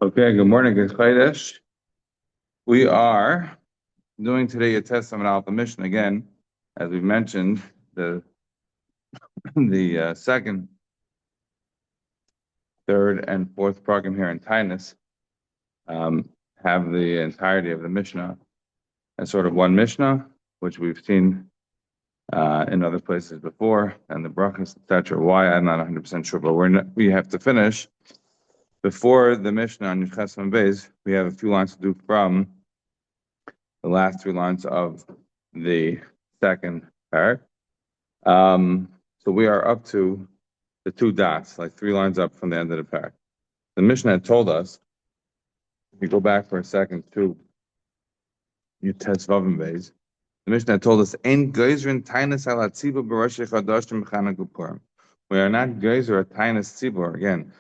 Okay, good morning, good Chodesh. We are doing today a test on Alpha Mission again, as we mentioned. The the second, third, and fourth program here in Taanit um, have the entirety of the Mishnah as sort of one Mishnah, which we've seen in other places before, and the brachas, etc. Why I'm not 100% sure, but we have to finish before the Mishnah on Yud and Beis. We have a few lines to do from the last three lines of the second parak. So we are up to the two dots, like three lines up from the end of the parak. The Mishnah had told us, if you go back for a second to Yutes Vavim Beis, the Mishnah had told us, "Ein geizrin tainas al hatzibu b'rosh chadash m'chana gupurim." We are not geyser a tainas tzibur. Again,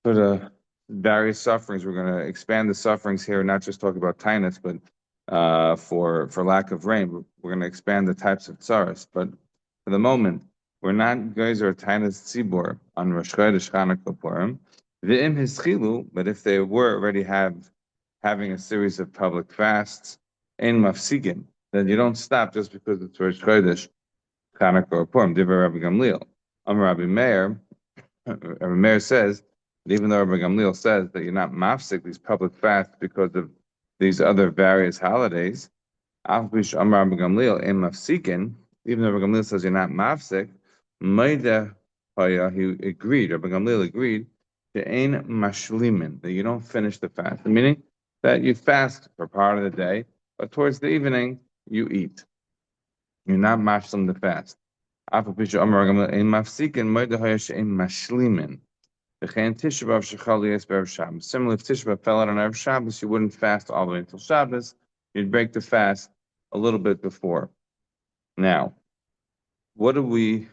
for the various sufferings, we're going to expand the sufferings here, not just talk about tainas, but for lack of rain, we're going to expand the types of tsaras. But for the moment, we're not geyser tainas tzibur on Rosh Chodesh Chanukah Purim. V'im hischilu, but if they were already having a series of public fasts in mafsigin, then you don't stop just because it's Rosh Chodesh Chanukah or Purim. Divrei Rabbi Gamliel, Rabbi Meir. Rabbi Meir says that even though Rabbi Gamliel says that you're not mafsik these public fasts because of these other various holidays, even though Rabbi Gamliel says you're not mafsik, he agreed, Rabbi Gamliel agreed, that you don't finish the fast, meaning that you fast for part of the day, but towards the evening, you eat. You're not mashlim the fast. Similarly, if Tisha B'Av fell out on Erev Shabbos, you wouldn't fast all the way until Shabbos. You'd break the fast a little bit before. Now, what are we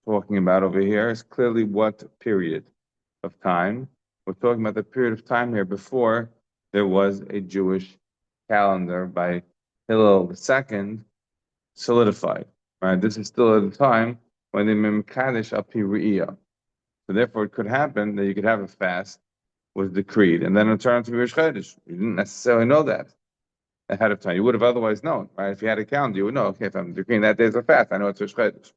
talking about over here? Is clearly what period of time. We're talking about the period of time here before there was a Jewish calendar by Hillel II solidified. Right? This is still at the time when they made Kaddish al pi Re'iyah. So therefore, it could happen that you could have a fast was decreed, and then it turned to be Rosh Chodesh. You didn't necessarily know that ahead of time. You would have otherwise known, right? If you had a calendar, you would know, okay, if I'm decreeing that day as a fast, I know it's Rosh Chodesh.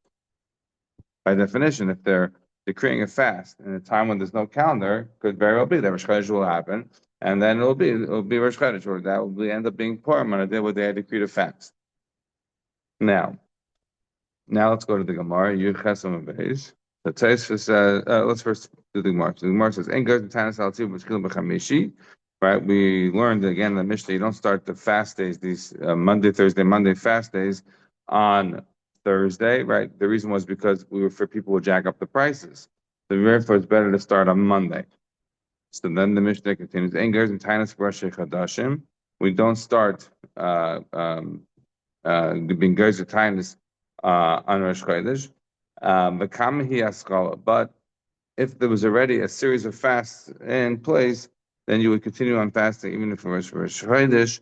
By definition, if they're decreeing a fast in a time when there's no calendar, could very well be that Rosh Chodesh will happen, and then it'll be Rosh Chodesh, or that will end up being Purim on a day where they had decreed a fast. Now let's go to the Gemara. Yud Chesam Beis. The Tosfos says, let's first do the Gemara. So the Gemara says, "Ein goes to Tanis al Tzibur b'Shkilim b'Chamishi." Right? We learned again in the Mishnah, you don't start the fast days, these Monday, Thursday, Monday fast days on Thursday. Right? The reason was because we were for people who jack up the prices. So therefore, it's better to start on Monday. So then the Mishnah continues, "Ein goes to Tanis b'Rosh Chadashim." We don't start being goes to Tanis on Rosh Chodesh. But if there was already a series of fasts in place, then you would continue on fasting even if it was Rosh Chodesh.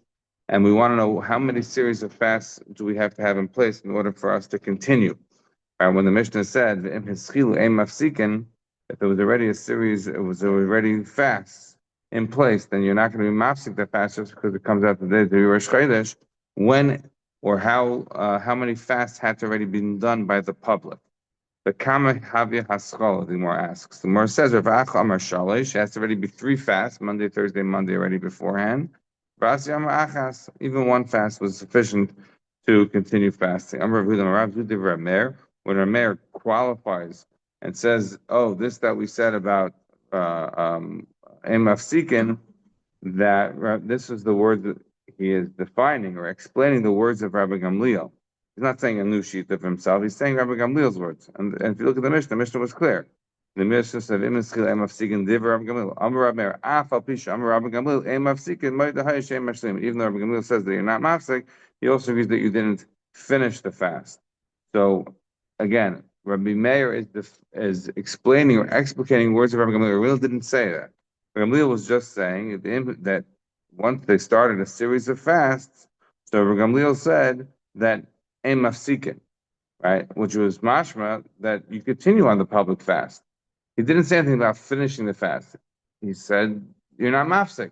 And we want to know how many series of fasts do we have to have in place in order for us to continue. When the Mishnah said, if there was already a series, it was already fasts in place, then you're not going to be mafsik that fast just because it comes out the day of Rosh Chodesh. When or how many fasts had to already been done by the public? The Kama Havya Haskal, the Gemara asks. The Gemara says, Rav Acha Amar Shalish, it has to already be three fasts, Monday, Thursday, Monday already beforehand. Rasi Amar Achas, even one fast was sufficient to continue fasting. Amar Rav Zudiv Rav Meir, when Rav Meir qualifies and says, oh, this that we said about Mafsikin, that this is the word that he is defining or explaining the words of Rabbi Gamliel. He's not saying a new sheet of himself. He's saying Rabbi Gamliel's words. And if you look at the Mishnah was clear. The Mishnah said, "Im eschil em afsikin divrei Rabbi Gamliel." Amar Rabbi Meir, af al pisha. Amar Rabbi Gamliel, em afsikin moed hayish em mashlim. Even though Rabbi Gamliel says that you're not mafsik, he also agrees that you didn't finish the fast. So again, Rabbi Meir is explaining or explicating words of Rabbi Gamliel. Rabbi Gamliel didn't say that. Rabbi Gamliel was just saying that once they started a series of fasts, so Rabbi Gamliel said that ein mafsikin, right? Which was mashma that you continue on the public fast. He didn't say anything about finishing the fast. He said, you're not mafsik.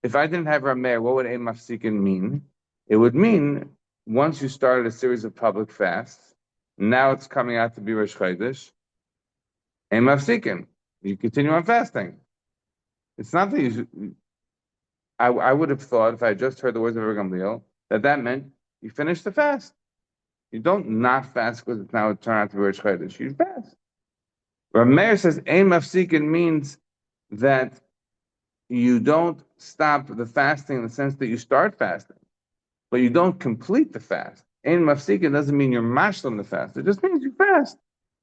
If I didn't have Rameir, what would a mafsikin mean? It would mean once you started a series of public fasts, now it's coming out to be Rosh Chodesh, a mafsikin. You continue on fasting. It's not that you. I would have thought if I had just heard the words of Rabbi Gamliel that meant you finish the fast. You don't not fast because it's now turned out to be Rosh Chodesh. You fast. Rameir says a mafsikin means that you don't stop the fasting in the sense that you start fasting, but you don't complete the fast. Ein mafsikin doesn't mean you're mashlim the fast. It just means you fast.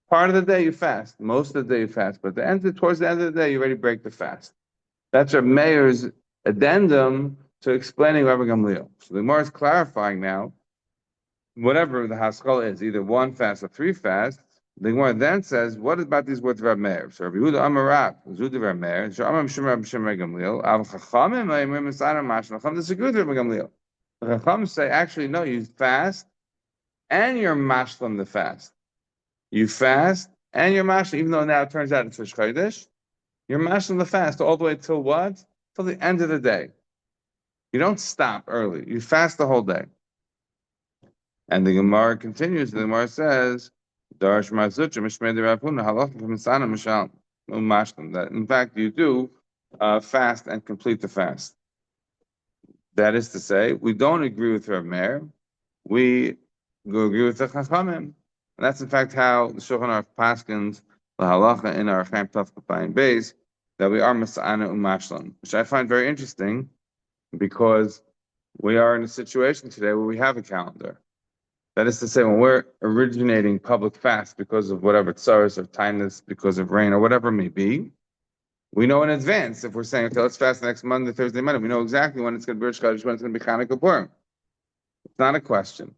Part of the day you fast, most of the day you fast, but towards the end of the day you already break the fast. That's our mayor's addendum to explaining Rabbi Gamliel. So the Gemara is clarifying now, whatever the haskell is, either one fast or three fasts. The Gemara then says, what about these words of Rabbi Meir? So Rabbi Yehuda Amar Rav, Zuda Rabbi Meir, so Amar Mishum Rabbi Shem Rabbi Gamliel, Av Chachamim Leimrim Misaram Mashal. Chacham disagree with Rabbi Gamliel. The Chacham say, actually, no, you fast and you're mashlam the fast. You fast and you're mashlam, even though now it turns out it's Rosh Chodesh. You're mashlam the fast all the way till what? Till the end of the day. You don't stop early. You fast the whole day. And the Gemara continues. The Gemara says, that in fact you do fast and complete the fast. That is to say, we don't agree with Rav Meir. We agree with the Chachamim. And that's in fact how the Shulchan Aruch paskins the halacha in our Chaim Tov Kapayin Beis that we are Masa'ana Umashlam, which I find very interesting because we are in a situation today where we have a calendar. That is to say, when we're originating public fast because of whatever tsaros or Taanit, because of rain or whatever it may be, we know in advance if we're saying, okay, let's fast next Monday, Thursday, Monday. We know exactly when it's going to be Rosh Chodesh, when it's going to be Chanukah Purim. It's not a question.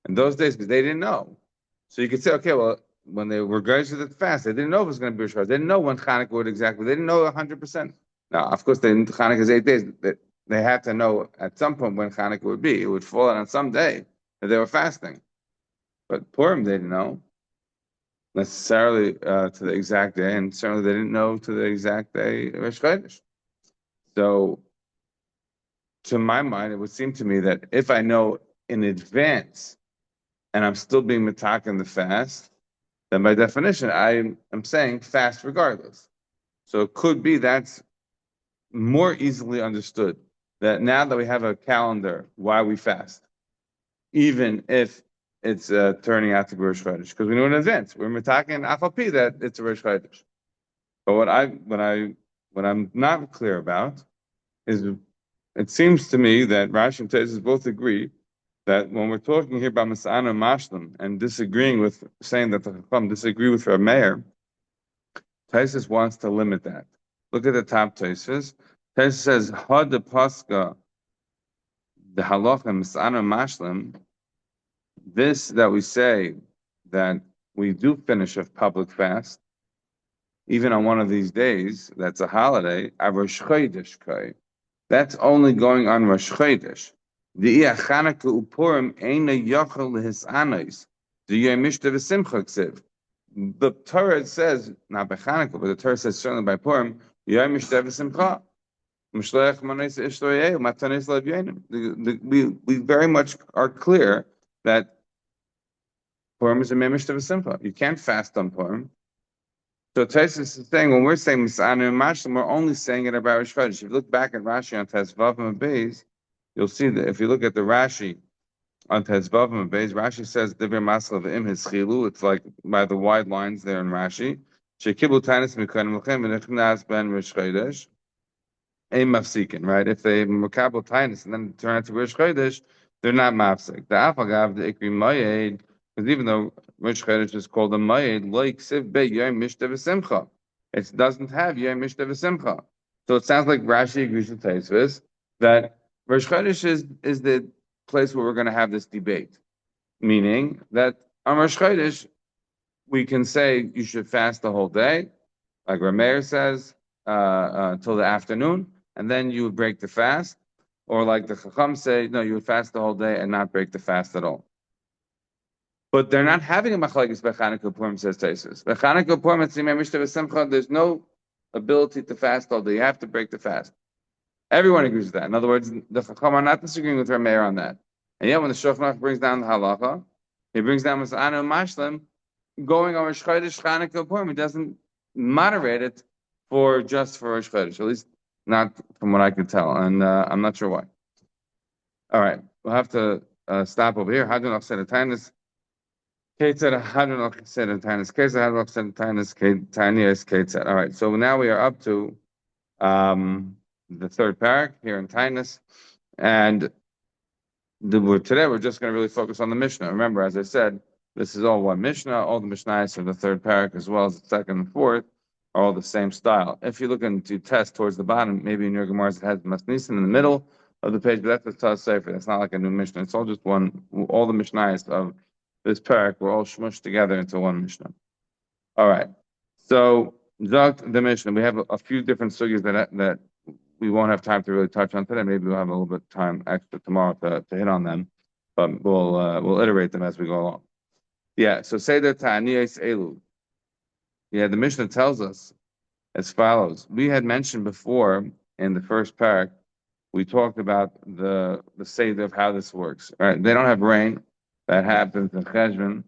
In those days, because they didn't know. So you could say, okay, well, when they were going to the fast, they didn't know it was going to be Rosh Chodesh. They didn't know when Chanukah would exactly. They didn't know 100%. Now, of course, Chanukah is 8 days. They had to know at some point when Chanukah would be. It would fall on some day that they were fasting. But Purim, they didn't know necessarily to the exact day, and certainly they didn't know to the exact day Rosh Chodesh. So, to my mind, it would seem to me that if I know in advance and I'm still being matak in the fast, then by definition, I am saying fast regardless. So it could be that's more easily understood that now that we have a calendar, why we fast, even if it's turning out to be Rosh Chodesh, because we know in advance we're mitaken afapi that it's a Rosh Chodesh. But what I'm not clear about is it seems to me that Rashi and Taisus both agree that when we're talking here about Mas'ana and Mashlim and disagreeing with saying that the Chacham disagree with Rav Meir, Taisus wants to limit that. Look at the top Taisus. Taisus says Had the Pascha the halacha Mas'ana and Mashlim. This that we say that we do finish a public fast, even on one of these days, that's a holiday, Rosh Chodesh Kai. That's only going on Rosh Chodesh. The Chanukah Upurim Eina Yachal Lehisanais. The Yemishta V'Simcha Ksiv. The Torah says, not by Chanukah, but the Torah says certainly by Purim, Yemishta V'Simcha. We very much are clear that Purim is a memish of a simcha. You can't fast on Purim. So Taisus is saying when we're saying Mis'anu and Mashlim, we're only saying it about Rosh Chodesh. If you look back at Rashi on Tezvav and Beis, you'll see that if you look at the Rashi on Tezvav and Beis, Rashi says Divir Masal V'im Hischilu. It's like by the wide lines there in Rashi. Shekibu Tanis Mikonim Lechem V'Nechnas Ben Rosh Chodesh. A mafsikin, right? If they makabel tainus and then turn out to Rosh Chodesh, they're not mafsik. The afagav the ikri mayed, because even though Rosh Chodesh is called a mayed, like siv be yom mishta v'simcha, it doesn't have yom mishta v'simcha. So it sounds like Rashi agrees with Taisvis that Rosh Chodesh is the place where we're going to have this debate, meaning that on Rosh Chodesh we can say you should fast the whole day, like Rameir says, till the afternoon, and then you would break the fast, or like the Chacham say, no, you would fast the whole day and not break the fast at all. But they're not having a machlekes by Chanukah Purim, says Taisus. By Chanukah Purim, it's Yemei Mishta V'Simcha. There's no ability to fast all day. You have to break the fast. Everyone agrees with that. In other words, the Chacham are not disagreeing with Rameir on that. And yet, when the Shulchan Aruch brings down the halacha, he brings down Mas'anu Mashlim, going on Rosh Chodesh, Chanukah, Purim. He doesn't moderate it just for Rosh Chodesh, at least not from what I could tell, and I'm not sure why. All right, we'll have to stop over here. Hadron said the Taanit. Kate said Hadron said the Taanit. Kate said Hadron said the Taanit. Taanit. Kate said. All right, so now we are up to the third parak here in Taanit, and today we're just going to really focus on the Mishnah. Remember, as I said, this is all one Mishnah. All the Mishnahs of the third parak, as well as the second and fourth, are all the same style. If you're looking to test towards the bottom, maybe in your Gemaras it has Masnisin in the middle of the page, but that's the Taz Sefer. That's not like a new Mishnah. It's all just one. All the Mishnahs of this parak were all smushed together into one Mishnah. All right. So, Zakt the Mishnah. We have a few different sugyas that we won't have time to really touch on today. Maybe we'll have a little bit of time extra tomorrow to hit on them, but we'll iterate them as we go along. Yeah. So say that Ta'aniyas Elu. Yeah, the Mishnah tells us as follows. We had mentioned before in the first parak, we talked about the seder of how this works. Right? They don't have rain. That happens in Cheshvan.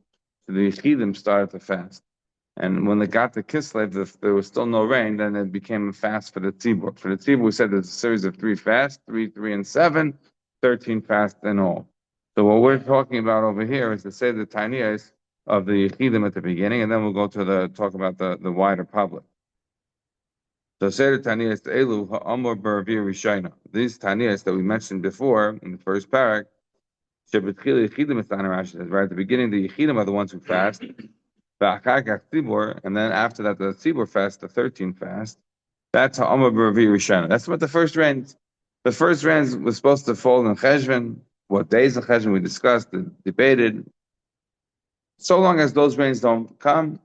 So the Yechidim started to fast. And when they got to Kislev, if there was still no rain, then it became a fast for the Tzibur. For the Tzibur, we said there's a series of 3 fasts, 3, 3, and 7, 13 fasts in all. So what we're talking about over here is to say the Taaniyas of the Yechidim at the beginning, and then we'll go to talk about the wider public. So say the Taaniyas Elu Ha'amor B'Ravir Rishayna. These Taaniyas that we mentioned before in the first parak, Shebetchil Yechidim is right at the beginning. The Yechidim are the ones who fast. And then after that, the Tzibur fast, the 13 fast. That's Ha'amar B'Ravir Rishayna. That's what the first rains. The first rains was supposed to fall in Cheshvan. What days of Cheshvan we discussed and debated. So long as those rains don't come,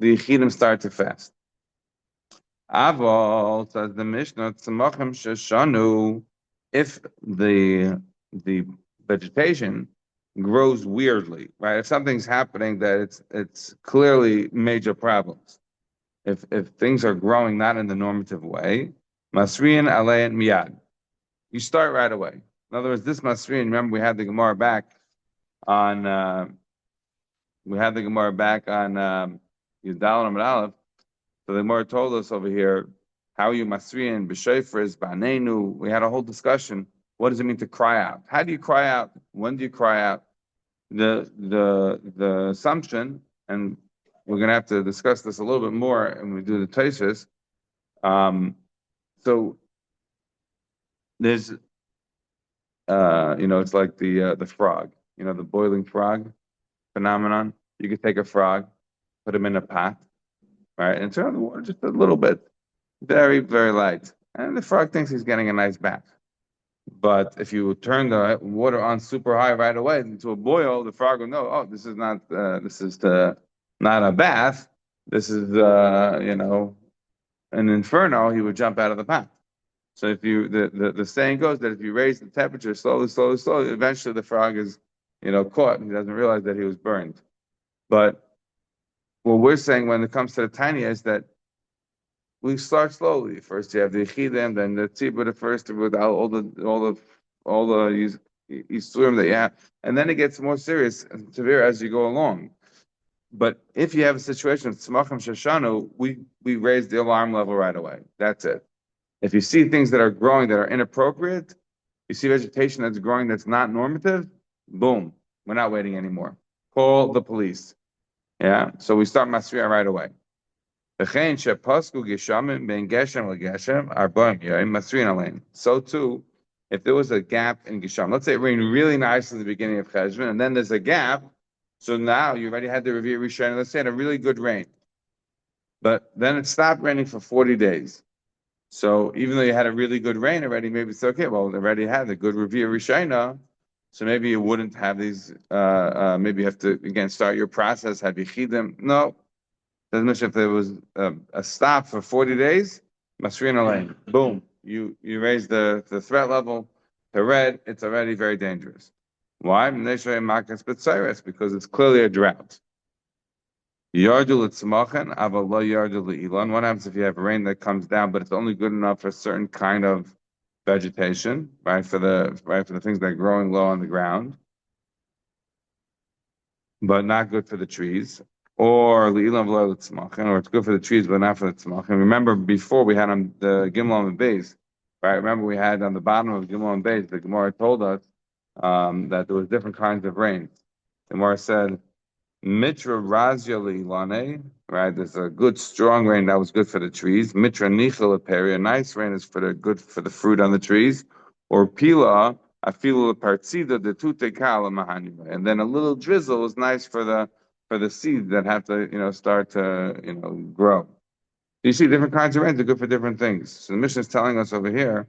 the Yechidim start to fast. Aval, says the Mishnah, Tzemachim Sheshanu, if the vegetation grows weirdly, right? If something's happening that it's clearly major problems. If things are growing not in the normative way, Masriyan Alein Miyad. You start right away. In other words, this Masriyan, remember we had the Gemara back on Yudal and Aleph. So the Gemara told us over here, how are you Masriyan, B'Shofres, Ba'anenu? We had a whole discussion. What does it mean to cry out? How do you cry out? When do you cry out? The assumption, and we're going to have to discuss this a little bit more when we do the Tosfos. So there's, it's like the frog, the boiling frog phenomenon. You could take a frog, put him in a pot, right, and turn on the water just a little bit, very, very light, and the frog thinks he's getting a nice bath. But if you turn the water on super high right away into a boil, the frog will know, oh, this is not not a bath. This is an inferno. He would jump out of the pot. So if you the saying goes that if you raise the temperature slowly, eventually the frog is caught and he doesn't realize that he was burned. But what we're saying when it comes to the tiny is that we start slowly. First, you have the Yechidim, then the Tzibur, the first with all the Yisurim that you have, and then it gets more serious and severe as you go along. But if you have a situation of Tzmachim Shoshanu, we raise the alarm level right away. That's it. If you see things that are growing that are inappropriate, you see vegetation that's growing that's not normative, boom, we're not waiting anymore. Call the police. Yeah, so we start Masriya right away. So too, if there was a gap in Gisham, let's say it rained really nice in the beginning of Cheshvan, and then there's a gap, so now you already had the Revir Rishon, let's say it had a really good rain, but then it stopped raining for 40 days. So even though you had a really good rain already, maybe it's okay, well, they already had the good Revir Rishon, so maybe you wouldn't have these, maybe you have to, again, start your process, have Yechidim. No. Doesn't mention if there was a stop for 40 days, Masriyan Alein. Boom. You raise the threat level to red, it's already very dangerous. Why? Because it's clearly a drought. Yardu l'tzmachen, aval lo yardu le'ilan. What happens if you have rain that comes down, but it's only good enough for a certain kind of vegetation, right? For the things that are growing low on the ground, but not good for the trees. Or le'ilan v'lo l'tzmachen, or it's good for the trees, but not for the tzmachen. Remember before we had on the Gimel and Beis, right? Remember we had on the bottom of Gimel and Beis, the Gemara told us that there was different kinds of rain. The Gemara said, Mitra razia leilane, right? There's a good strong rain that was good for the trees. Mitra nichel peri, a nice rain is for the good for the fruit on the trees. Or pila afilu partzida de tute kala mahaniva. And then a little drizzle is nice for the seeds that have to start to grow. You see, different kinds of rains are good for different things. So the Mishnah is telling us over here,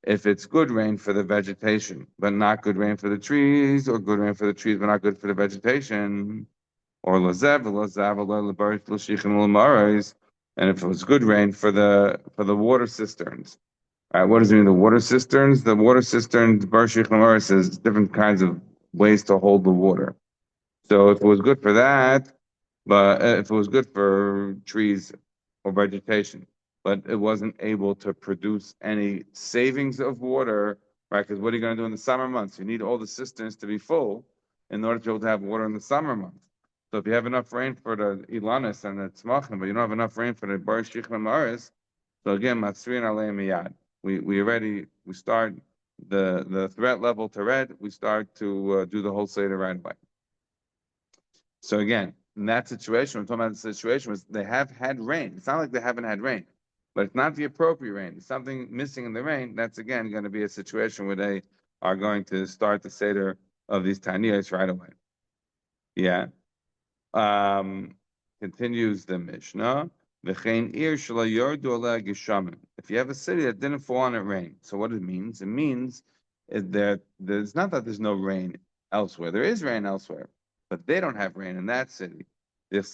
if it's good rain for the vegetation, but not good rain for the trees, or good rain for the trees, but not good for the vegetation, or and if it was good rain for the water cisterns. All right, what does it mean? The water cisterns? The water cisterns, Barshich Lamar says different kinds of ways to hold the water. So if it was good for that, but if it was good for trees or vegetation, but it wasn't able to produce any savings of water, right? Because what are you going to do in the summer months? You need all the cisterns to be full in order to be able to have water in the summer months. So if you have enough rain for the Ilanis and the Tzmachim, but you don't have enough rain for the Bar Shichem Maris, so again, Matsrin Alei Miyad. We start the threat level to red, we start to do the whole Seder right away. So again, in that situation, we're talking about the situation was they have had rain. It's not like they haven't had rain, but it's not the appropriate rain. It's something missing in the rain. That's again going to be a situation where they are going to start the Seder of these Taniyos right away. Yeah. Continues the Mishnah. If you have a city that didn't fall on it rain, so what it means? It means is that there's not that there's no rain elsewhere. There is rain elsewhere, but they don't have rain in that city. Right?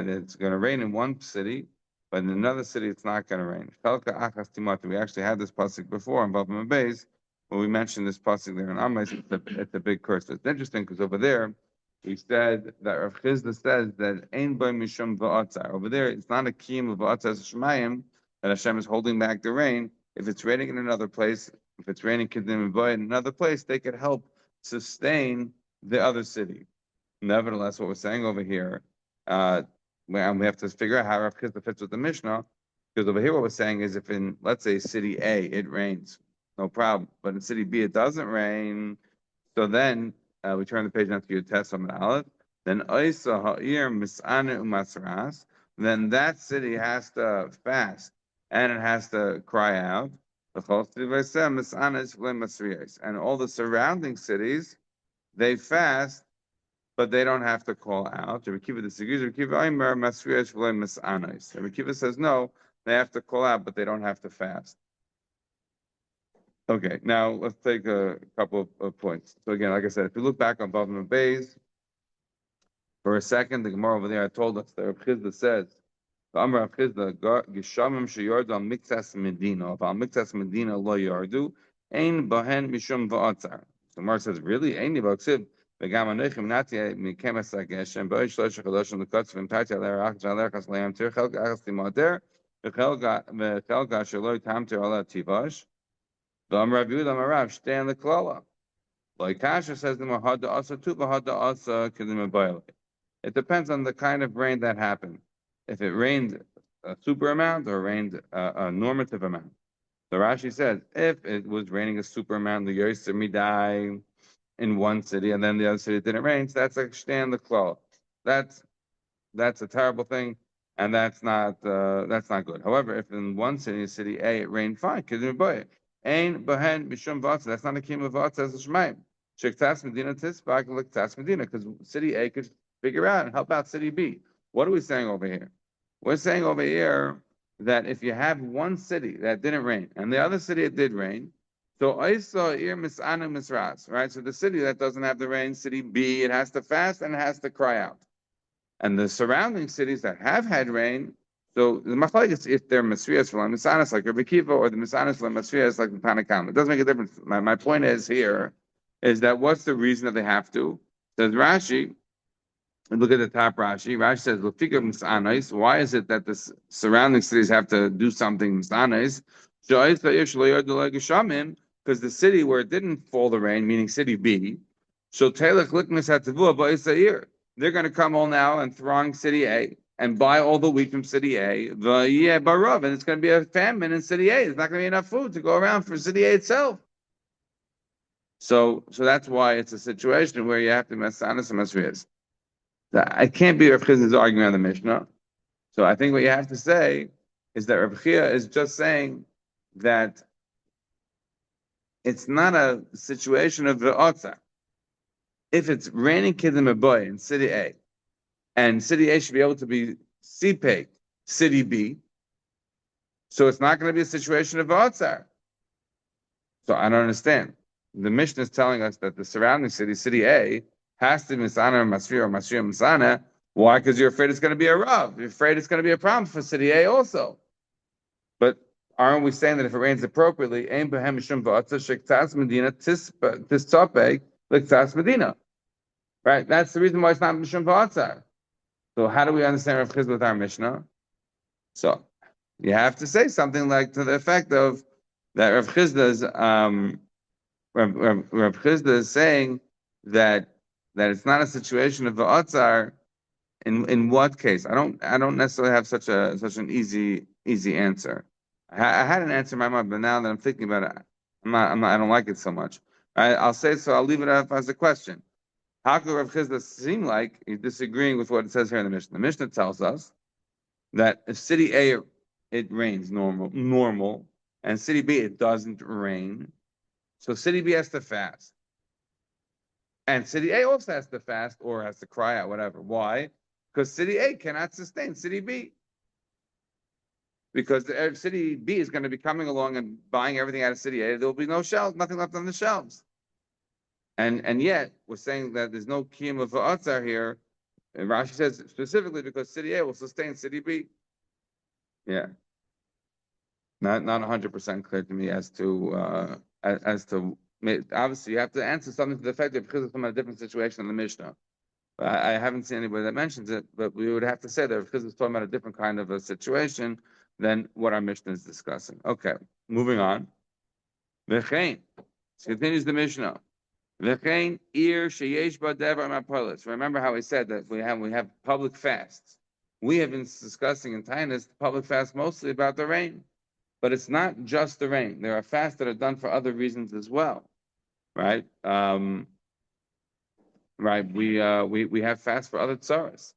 It's going to rain in one city, but in another city it's not going to rain. We actually had this pasuk before in Bava Beis. When we mentioned this pasuk there in Amos, it's a big curse. It's interesting because over there, we said that Rav Chizda says that Ein Boy Mishum Va'atzar. Over there, it's not a kiyum of Va'atzar Shemayim that Hashem is holding back the rain. If it's raining in another place, if it's raining Kedim and Boy in another place, they could help sustain the other city. Nevertheless, what we're saying over here, and we have to figure out how Rav Chizda fits with the Mishnah, because over here what we're saying is if in, let's say, city A, it rains, no problem. But in city B, it doesn't rain. So then we turn the page now to your test on Aleph. Then Oisa Ha'ir Mis'ana Umasras. Then that city has to fast and it has to cry out. And all the surrounding cities, they fast, but they don't have to call out. Rabbi Kiva disagrees. Rabbi Kiva says no, they have to call out, but they don't have to fast. Okay, now let's take a couple of points. So again, like I said, if you look back on Bava Beis, for a second, the Gemara over there told us that Rav Chizda says, "Amar Rav Chizda, Gishamim sheyordu al miktas medina, if al miktas medina lo yardu, ein bahen mishum va'atzar." The Gemara says, "Really? Ein nivaksiv v'gam anechim nati mikemes hageshem b'oy shlosh chadoshim lekotz v'imtati aler achas alerchas le'am tir chelga achas timater v'chelga shelo tamter ala tivash." The Amar Rav Yehuda Amar Rav stay on the klala. Like Kasha says, the Mahada Asa Tu Mahada Asa Kedim. It depends on the kind of rain that happened. If it rained a super amount or rained a normative amount. So Rashi says, if it was raining a super amount, the Yosef Midai in one city and then the other city didn't rain, so that's like stand the klala. That's a terrible thing, and that's not good. However, if in one city, city A, it rained fine, Kedim Boy. Ain Bahen Mishum Vatsa. That's not a kim of Vatsa as a Shemaim. Shektas Medina Tisbak Lektas Medina, because city A could figure out and help out city B. What are we saying over here? We're saying over here that if you have one city that didn't rain and the other city it did rain, so Aisa Ir Misana Misras, right? So the city that doesn't have the rain, city B, it has to fast and it has to cry out. And the surrounding cities that have had rain, so the machlokes if they're masriyas for misanas like Rabbi Kiva or the misanas for masriyas like the Tanakam. It doesn't make a difference. My point is here is that what's the reason that they have to? Says Rashi, and look at the top Rashi. Rashi says, "L'fika misanais." Why is it that the surrounding cities have to do something misanais? Because the city where it didn't fall the rain, meaning city B, so telech likmis hatavua ba'isayir. They're going to come all now and throng city A and buy all the wheat from city A. Yeah, barav, and it's going to be a famine in city A. There's not going to be enough food to go around for city A itself. So that's why it's a situation where you have to masanas and masriyas. I can't be Rav Chizda's argument on the Mishnah. So I think what you have to say is that Rav Chia is just saying that it's not a situation of the Otza. If it's raining kidim a boy in city A, and city A should be able to be CPAY, city B, so it's not going to be a situation of Otzar. So I don't understand. The Mishnah is telling us that the surrounding city, city A, has to be Misana or Masri or Masri or Misana. Why? Because you're afraid it's going to be a Rav. You're afraid it's going to be a problem for city A also. But aren't we saying that if it rains appropriately, Ein Behem Mishum V'Atza Shektas Medina Tistope Liktas Medina. Right? That's the reason why it's not Mishum V'Atza. So how do we understand Rav Chizda with our Mishnah? So you have to say something like to the effect of that Rav Chizda's Rav Chizda is saying that it's not a situation of the Otzar. In what case? I don't necessarily have such an easy answer. I had an answer in my mind, but now that I'm thinking about it, I don't like it so much. I'll say so. I'll leave it up as a question. How could Rav Chizda seem like he's disagreeing with what it says here in the Mishnah? The Mishnah tells us that if city A it rains normal, and city B it doesn't rain, so city B has to fast, and city A also has to fast or has to cry out, whatever. Why? Because city A cannot sustain city B. Because the city B is going to be coming along and buying everything out of city A. There will be no shelves, nothing left on the shelves. And yet, we're saying that there's no kiyum of va'atzar here. And Rashi says specifically because city A will sustain city B. Yeah. Not 100% clear to me as to obviously you have to answer something to the effect that because it's from a different situation in the Mishnah. I haven't seen anybody that mentions it, but we would have to say that because it's talking about a different kind of a situation than what our Mishnah is discussing. Okay, moving on. V'chein, continues the Mishnah. V'chein ir sheyesh b'devar mapolis. Remember how we said that we have public fasts. We have been discussing in Taanit public fast mostly about the rain, but it's not just the rain. There are fasts that are done for other reasons as well, right? Right, we have fasts for other tsaras,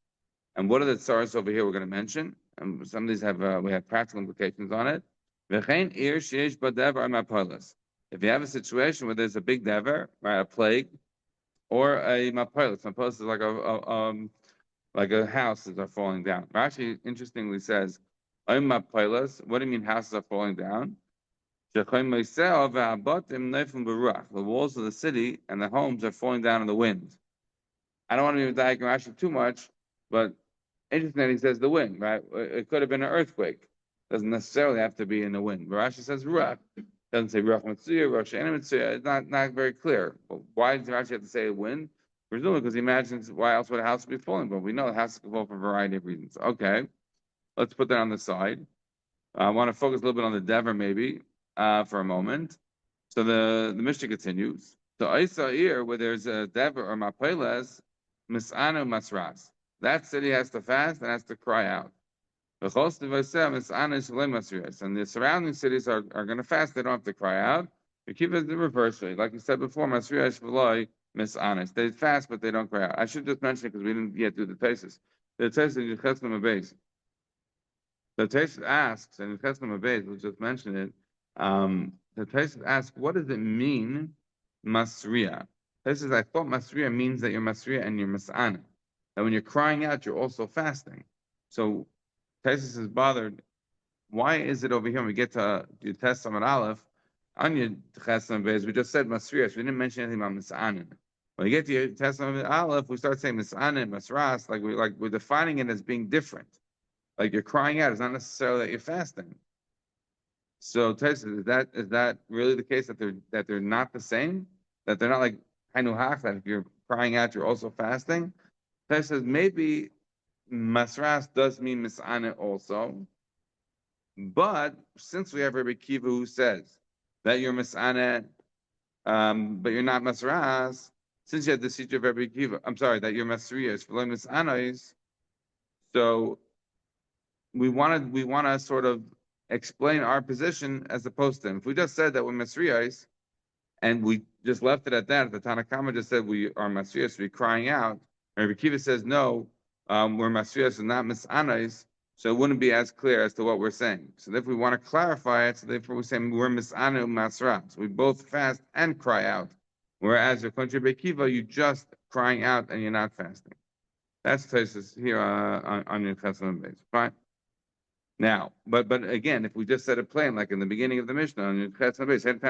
and what are the tsaras over here we're going to mention? And some of these have we have practical implications on it. If you have a situation where there's a big dever, right, a plague, or a mapolis. Mapolis is like a houses are falling down. Rashi interestingly says, mapolis. What do you mean houses are falling down? The walls of the city and the homes are falling down in the wind. I don't want to be diagram Rashi too much, but interesting that he says the wind, right? It could have been an earthquake. Doesn't necessarily have to be in the wind. But Rashi says ruach. Doesn't say ruach mitzuya, ruach she'ena mitzuya. It's not very clear. But why does Rashi have to say wind? Presumably because he imagines why else would a house be falling? But we know the house can fall for a variety of reasons. Okay, let's put that on the side. I want to focus a little bit on the dever maybe for a moment. So the Mishnah continues. So Isa here, where there's a dever or mapeles, misanu masras. That city has to fast and has to cry out. And the surrounding cities are going to fast. They don't have to cry out. We keep it the reverse way. Like you said before, they fast, but they don't cry out. I should just mention it because we didn't yet do the thesis. The thesis is Cheslam Abayz. The thesis asks, and Cheslam Abayz, we'll just mention it. The thesis asks, what does it mean, Masriya? This is, I thought Masriya means that you're Masriya and you're Mas'ana. That when you're crying out, you're also fasting. So Tesis is bothered. Why is it over here when we get to Yud Amud Aleph, on Yud Beis, we just said Masriya, so we didn't mention anything about Mas'anin. When we get to Yud Amud Aleph, we start saying Mas'anin, Masras, like we're defining it as being different. Like you're crying out, it's not necessarily that you're fasting. So Tesis, is that really the case that they're not the same? That they're not like Hainu Hach, that if you're crying out, you're also fasting. That says maybe masras does mean mis'ana also, but since we have Rabbi Kiva who says that you're mis'ana, but you're not masras, since you had the seat of Rabbi Kiva, I'm sorry, that you're masriyas, for mis'anais, so we want to sort of explain our position as opposed to him. If we just said that we're masriyas, and we just left it at that, the Tanakama just said we are masriyas, we're crying out. And Rabbi Kiva says no, we're masriyas and not misanais, so it wouldn't be as clear as to what we're saying. So if we want to clarify it, so therefore we're saying we're misanu masras. We both fast and cry out. Whereas your country Rabbi Kiva, you just crying out and you're not fasting. That's Tosis here on your Chesed base. Fine. Now, but again, if we just said it plain, like in the beginning of the Mishnah, on your Chesed base, that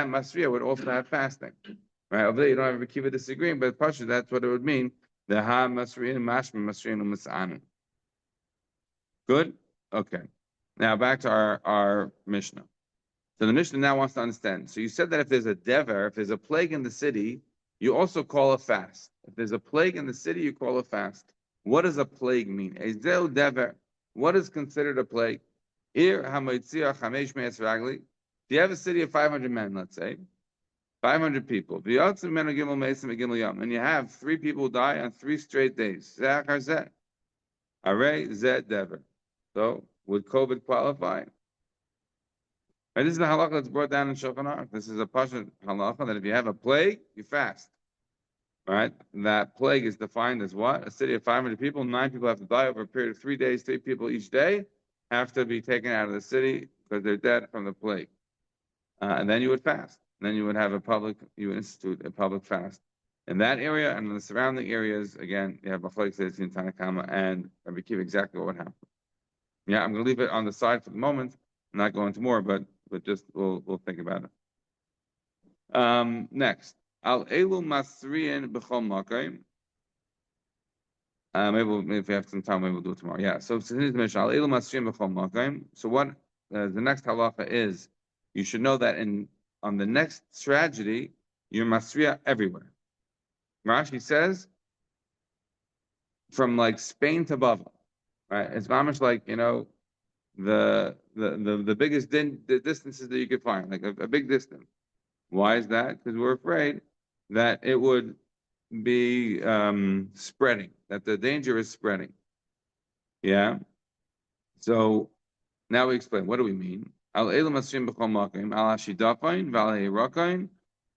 Masriya would also have fasting. Right? Over there, you don't have a Kiva disagreeing, but Pasha, that's what it would mean. The Ha Masriya, Mashma Masriya, Mas'anin. Good? Okay. Now back to our Mishnah. So the Mishnah now wants to understand. So you said that if there's a dever, if there's a plague in the city, you also call a fast. If there's a plague in the city, you call a fast. What does a plague mean? Ezeu dever. What is considered a plague? Ir hamoitzia chamesh me'es ragli. If you have a city of 500 men, let's say, 500 people, and you have 3 people die on 3 straight days. Arei zet dever. So would COVID qualify? Right, this is the halacha that's brought down in Shulchan Aruch. This is a pashut halacha that if you have a plague, you fast. Right? That plague is defined as what? A city of 500 people, 9 people have to die over a period of 3 days. 3 people each day have to be taken out of the city because they're dead from the plague. And then you would fast. Then you would you would institute a public fast. In that area and in the surrounding areas, again, you have Machlokes says in Tanakama and Rabbi Kiva exactly what would happen. Yeah, I'm going to leave it on the side for the moment. I'm not going into more, but just we'll think about it. Next. Al elu masriin b'chol makom. Maybe if we have some time, maybe we'll do it tomorrow. Yeah. So al elu masriin b'chol makom. So what the next halacha is? You should know that on the next tragedy, you're masriya everywhere. Rashi says from like Spain to Bava, right? It's mamish like the biggest the distances that you could find, like a big distance. Why is that? Because we're afraid that it would be spreading, that the danger is spreading. Yeah. So now we explain. What do we mean? Al elu masrim b'chol makom, al hashidafain, v'al ha'irakain,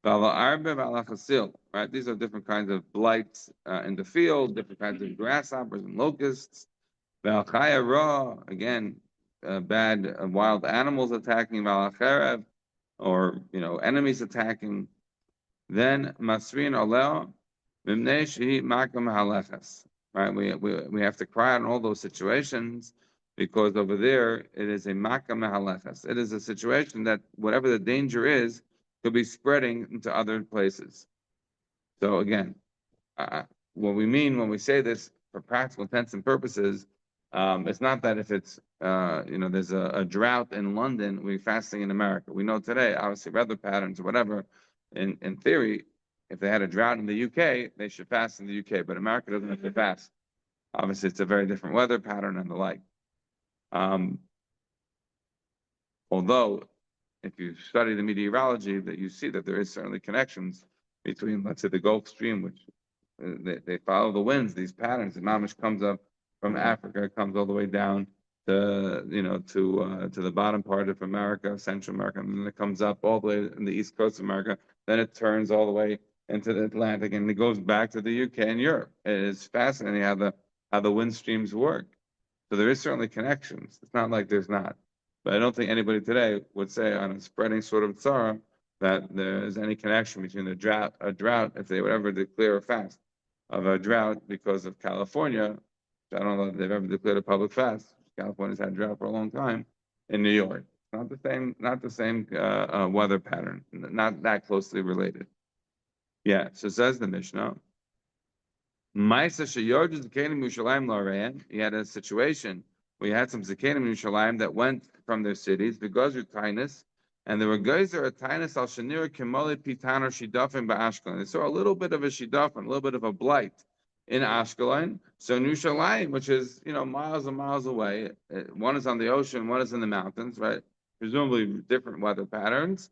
v'al ha'arbe, v'al ha'chasil. Right? These are different kinds of blights in the field, different kinds of grasshoppers and locusts. V'al chaya ra, again, bad wild animals attacking, v'al ha'cherev, or enemies attacking. Then masrin aleh mimnei shehi makam halechas. Right, we have to cry out in all those situations because over there it is a makam halechas. It is a situation that whatever the danger is could be spreading into other places. So again, what we mean when we say this for practical intents and purposes, it's not that if it's there's a drought in London, we're fasting in America. We know today, obviously, weather patterns or whatever. In theory, if they had a drought in the UK, they should fast in the UK, but America doesn't have to fast. Obviously, it's a very different weather pattern and the like. Although, if you study the meteorology, that you see that there is certainly connections between, let's say, the Gulf Stream, which they follow the winds, these patterns. The mamish comes up from Africa, comes all the way down to the bottom part of America, Central America, and then it comes up all the way in the east coast of America. Then it turns all the way into the Atlantic, and it goes back to the UK and Europe. It is fascinating how the wind streams work. So there is certainly connections. It's not like there's not. But I don't think anybody today would say on a spreading sort of tzara that there is any connection between a drought, if they would ever declare a fast of a drought because of California. I don't know if they've ever declared a public fast. California's had drought for a long time in New York. Not the same weather pattern, not that closely related. Yeah, so says the Mishnah. He had a situation where he had some Zakenim in Yerushalayim that went from their cities because of kindness, And there were guys that are Taanit al Shanir Kimali Pitan or Shidafim Ashkelon. They saw a little bit of a Shidafim, a little bit of a blight in Ashkelon. So in Yerushalayim, which is miles and miles away, one is on the ocean, one is in the mountains, right? Presumably different weather patterns.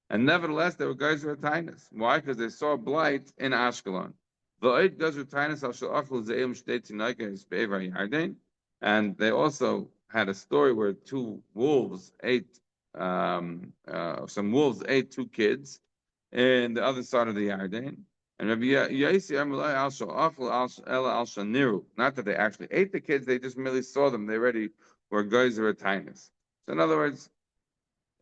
And nevertheless, there were guys who were Taanit. Why? Because they saw blight in Ashkelon. And they also had a story where some wolves ate two kids in the other side of the Yarden. And Rabbi Yaisi not that they actually ate the kids, they just merely saw them. They already were guys who were Taanit. So in other words,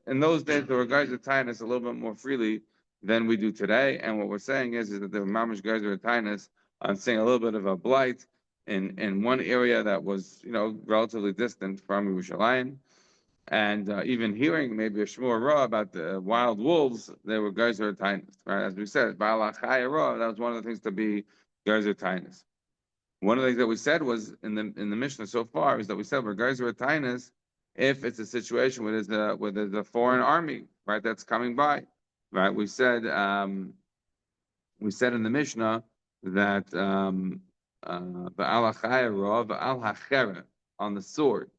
in those days, there were guys who were Taanit a little bit more freely than we do today. And what we're saying is that there were mamish guys who were Taanit on seeing a little bit of a blight in one area that was relatively distant from Yerushalayim. And even hearing maybe a shmur ra about the wild wolves, there were guys who were Taanit. Right? As we said, Ba'alachaya ra, that was one of the things to be guys who were Taanit. One of the things that we said was in the Mishnah so far is that we said we're guys who are Taanit if it's a situation where there's a foreign army, right, that's coming by, right? We said in the Mishnah that ba'al hachaya ra ba'al hachera, on the sword.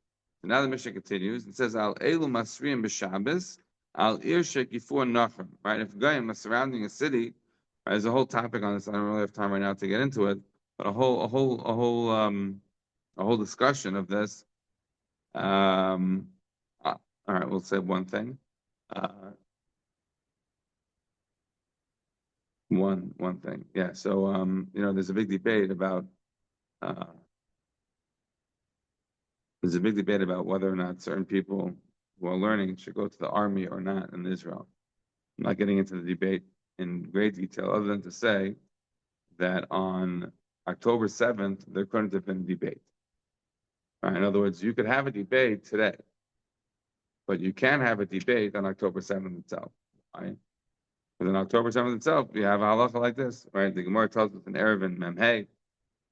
So now the Mishnah continues and says al elu masriim b'Shabbos al ir shekifur nachem, right? If goyim are surrounding a city, right, there's a whole topic on this. I don't really have time right now to get into it, but a whole discussion of this. All right, we'll say one thing. One thing. Yeah. So there's a big debate about whether or not certain people who are learning should go to the army or not in Israel. I'm not getting into the debate in great detail, other than to say that on October 7th there couldn't have been a debate. Right? In other words, you could have a debate today, but you can't have a debate on October 7th itself. Right? Because on October 7th itself, you have a halacha like this, right? The Gemara tells us in Erevin Memhei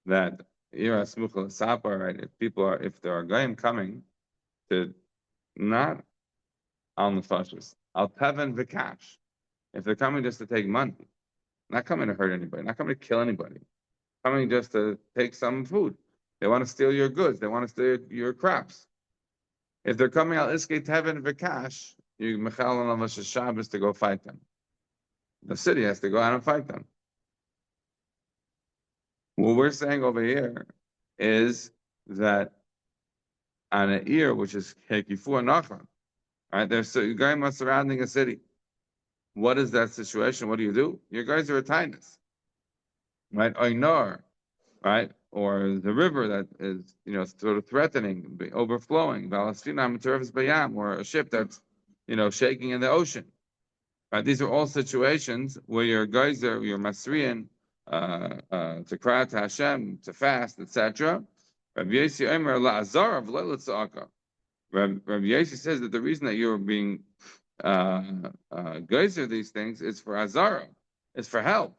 that Ira Smuchal Sapa, right? If there are goyim coming to not al nefashos, al teven v'kash, if they're coming just to take money, not coming to hurt anybody, not coming to kill anybody, coming just to take some food. They want to steal your goods. They want to steal your crops. If they're coming al iskei teven v'kash, you mechal on Shabbos to go fight them. The city has to go out and fight them. What we're saying over here is that on an ear, which is Hekifur Nachman, right? There's goyim surrounding a city. What is that situation? What do? Your guys are a Taanit, right? Oinor, right? Or the river that is, sort of threatening, overflowing. Bayam, or a ship that's, shaking in the ocean. Right? These are all situations where your guys are, your Masriyan, to cry to Hashem, to fast, etc. Rabbi Yossi Omer la'azar v'lo l'tza'aka. Rabbi Yossi says that the reason that you're being geyser these things is for azara, is for help,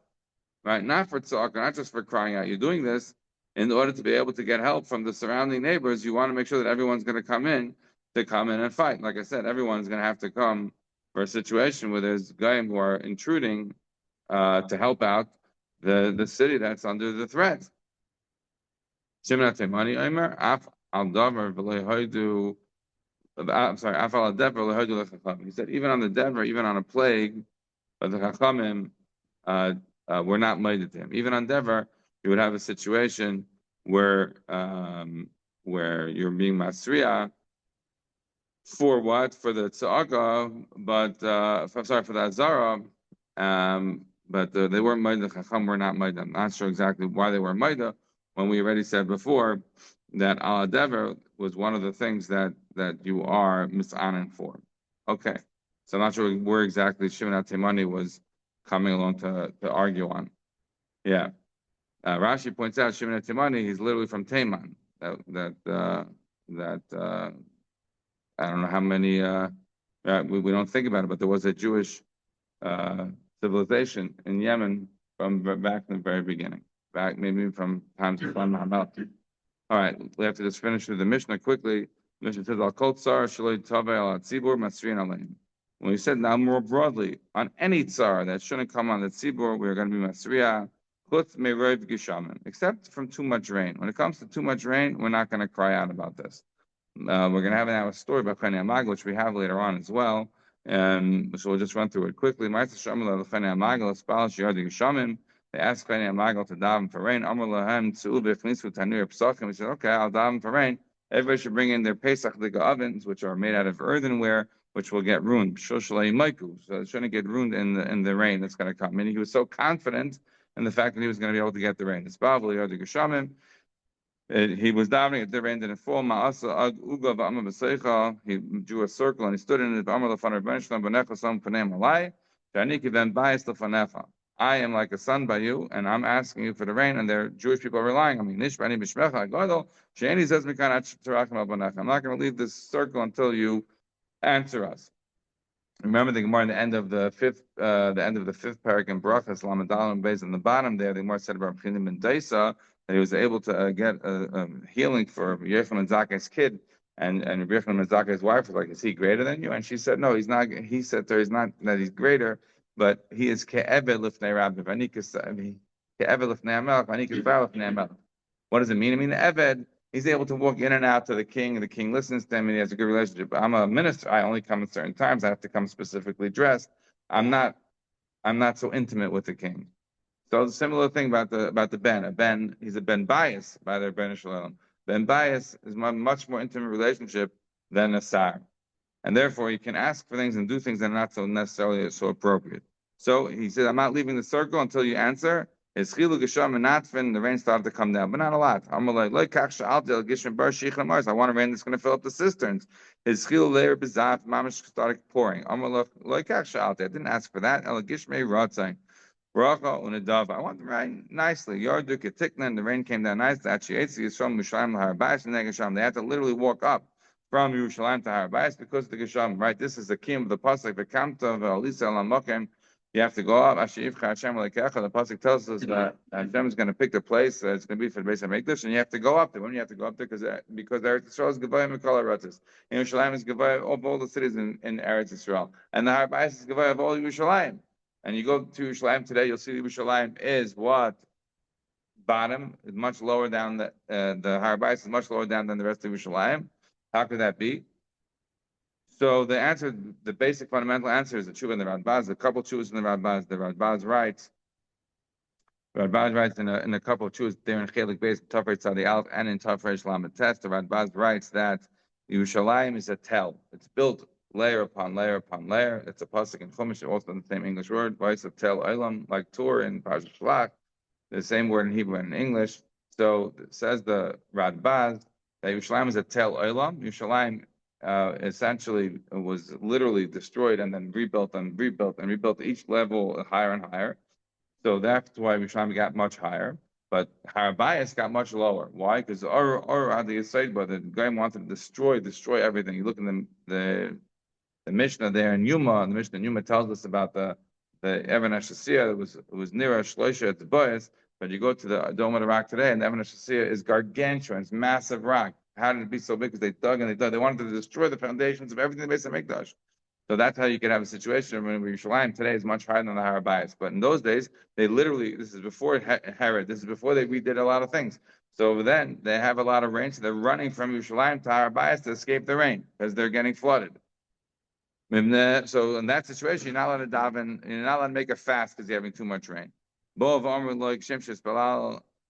right? Not for tza'aka, not just for crying out. You're doing this in order to be able to get help from the surrounding neighbors. You want to make sure that everyone's going to come in and fight. Like I said, everyone's going to have to come for a situation where there's goyim who are intruding to help out the city that's under the threat. I'm sorry, he said even on the dever, even on a plague, but the chachamim were not made to him. Even on dever, you would have a situation where you're being masriya for what? For the tza'aka, but for the azara, but they weren't made. The chacham were not made. I'm not sure exactly why they were made. When we already said before that al dever was one of the things that you are misanan for. Okay, so I'm not sure where exactly Shimon HaTeimani was coming along to argue on. Yeah, Rashi points out Shimon HaTeimani, he's literally from Teiman. That I don't know how many. We don't think about it, but there was a Jewish civilization in Yemen from back in the very beginning. Back maybe from times of Muhammad. All right, we have to just finish with the Mishnah quickly. The Mishnah says, "Al kol tzar shaloi tavei al tzibur masrin alein." When we said now more broadly, on any tsar that shouldn't come on the tzibur, we're going to be masriya, chutz me'roiv gishamim, except from too much rain. When it comes to too much rain, we're not going to cry out about this. We're going to have now a story about Chani Amag, which we have later on as well. So we'll just run through it quickly. They asked Chani Amag to daven for rain. He said, okay, I'll daven for rain. Everybody should bring in their Pesach liga ovens, which are made out of earthenware, which will get ruined. So it shouldn't get ruined in the rain that's going to come. Meaning he was so confident in the fact that he was going to be able to get the rain. He was davening, it rain didn't fall. He drew a circle and he stood in it. I am like a son by you, and I'm asking you for the rain, and the Jewish people are relying on me. I'm not going to leave this circle until you answer us. Remember the Gemara in the end of the fifth parak in Brachas Lamadalim based on the bottom there. The Gemara said about Chinim and Daisa that he was able to get a healing for Yechon and Zakai's kid, and Yechon and Zakai's wife was like, "Is he greater than you?" And she said, "No, he's not." He said to her, "He's not that he's greater, but he is ke'eved lifnei rabbi. Ke'eved lifnei amelech. Lifnei amelech." What does it mean? I mean, the eved. He's able to walk in and out to the king, and the king listens to him, and he has a good relationship. I'm a minister. I only come at certain times. I have to come specifically dressed. I'm not so intimate with the king. So the similar thing about the ben. A ben, he's a ben bias by their ben shalom. Ben bias is a much more intimate relationship than a sar, and therefore you can ask for things and do things that are not so necessarily so appropriate. So he said, "I'm not leaving the circle until you answer." His chilu gesham and natfin, the rain started to come down, but not a lot. I want a rain that's going to fill up the cisterns. His chilu layer bezaf, mamish started pouring. I didn't ask for that. Bracha unadav. I want the rain nicely. Yardu ketiknan. The rain came down nicely. Achietzi is from Yerushalayim laHarbayis and Negasham. They had to literally walk up from Yerushalayim to Harbayis because of the Gesham. Right. This is the key of the pasuk. The kamta v'alisa alamokim. You have to go up. Ashiyivcha Hashem lekecha. The pasuk tells us that Hashem is going to pick the place that it's going to be for the base of Mikdash, and you have to go up there. When you have to go up there, because Eretz Yisrael is Gevayim Mikol Aratzis. Yerushalayim is Gevayim of all the cities in Eretz Yisrael, and the Harbayis is Gevayim of all Yerushalayim. And you go to Yerushalayim today, you'll see Yerushalayim is what? Bottom is much lower down. The Harbayis is much lower down than the rest of Yerushalayim. How could that be? So the answer, the basic fundamental answer is the tshuva in the Radbaz. A couple tshuvas in the Radbaz. The Radbaz writes in a couple of tshuvas there in Chelik Beis, Tafresh Tzadi Aleph, and in Tafresh Lamed Tes. The Radbaz writes that Yerushalayim is a tel. It's built layer upon layer upon layer. It's a pasuk in Chumash, also the same English word. Vice of tel olam, like Tur in Parashat Shlach, the same word in Hebrew and in English. So it says the Radbaz that Yerushalayim is a tel olam. Yerushalayim essentially was literally destroyed and then rebuilt and rebuilt and rebuilt each level higher and higher. So that's why Yerushalayim got much higher. But Harbayis got much lower. Why? Because the guy wanted to destroy everything. You look in the Mishnah there in Yuma, and the Mishnah in Yuma tells us about the Evan Ashasiyah. It was near a Shloisha at the Boyas, but you go to the Dome of the Rock today, and the Evan Ashasiyah is gargantuan. It's massive rock. How did it be so big? Because they dug and they dug. They wanted to destroy the foundations of everything based on Mikdash. So that's how you could have a situation when Yerushalayim today is much higher than the Harbayis. But in those days, they literally, this is before Herod, this is before they redid a lot of things. So then they have a lot of rain, so they're running from Yerushalayim to Harbayis to escape the rain because they're getting flooded. So in that situation, you're not allowed to daven, you're not allowed to make a fast because you're having too much rain.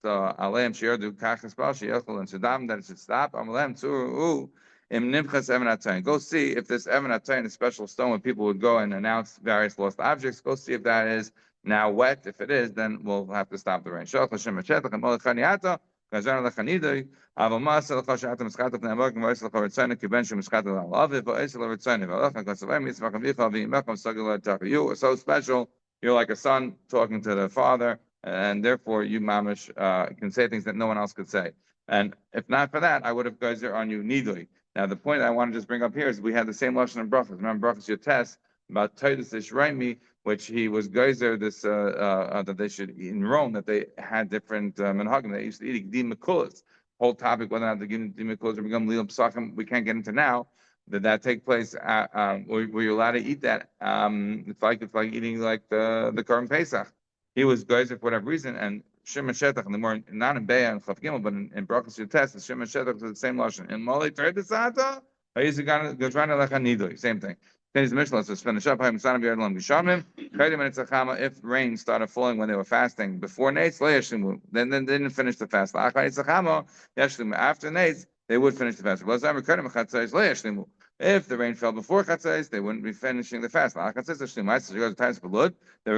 So Aleim Shiardu Kachas Bashi Yechol and Sudam that it should stop. Amalem Turu Im Nimchas Evan Atayin. Go see if this Evan Atayin, a special stone where people would go and announce various lost objects. Go see if that is now wet. If it is, then we'll have to stop the rain. Shalach Hashem Machetach and Molechaniata. Kazan Lechanidoi. Avamasa Lechashat Miskata Pnei Voice Lechavetzana Kibenshim Miskata Lalavi. Voice Lechavetzana Velachan Kasavim Yitzvach Avicha V'Yimacham Sagil Tachi. You are so special. You're like a son talking to the father. And therefore, you mamish can say things that no one else could say. And if not for that, I would have geyser on you nidui. Now, the point I want to just bring up here is we had the same lashon in brachas. Remember brachas yotes about Titus Ishraimi, which he was geyser this that they should eat in Rome, that they had different menhagim. They used to eat gdim mekulas. Whole topic whether or not the gdim mekulas or become lilam psachim we can't get into now. Did that take place? Were you allowed to eat that? It's like eating like the Korban Pesach. He was geyser for whatever reason, and Shimon Shetach, and the more not in Beya and Chav Gimel, but in Brachos Yutes, the Shimon Shetach is the same lashon. In Molei Torah Desata, Hayizigana Gazrana Lechanidoi, same thing. Then his Mishnah says, "Finish up. Hayim Sana B'Yadlam Bishamim." If rain started falling when they were fasting before Nates, then they didn't finish the fast. After Nates, they would finish the fast. If the rain fell before Chatzais, they wouldn't be finishing the fast. They were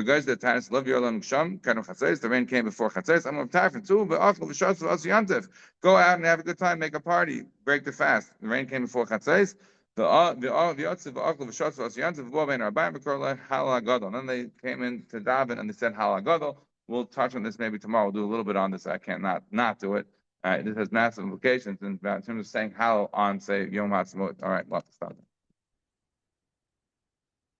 guys that Taanit love Yorlam Sham, kind of Chatzais. The rain came before Chatzais. I'm Tafin too, but go out and have a good time, make a party, break the fast. The rain came before Chatzais. And then they came in to Davin and they said Halagadol. We'll touch on this maybe tomorrow. We'll do a little bit on this. I can't not do it. This has massive implications in terms of saying how on, say, Yom HaTzmaut. All right, we'll have to stop.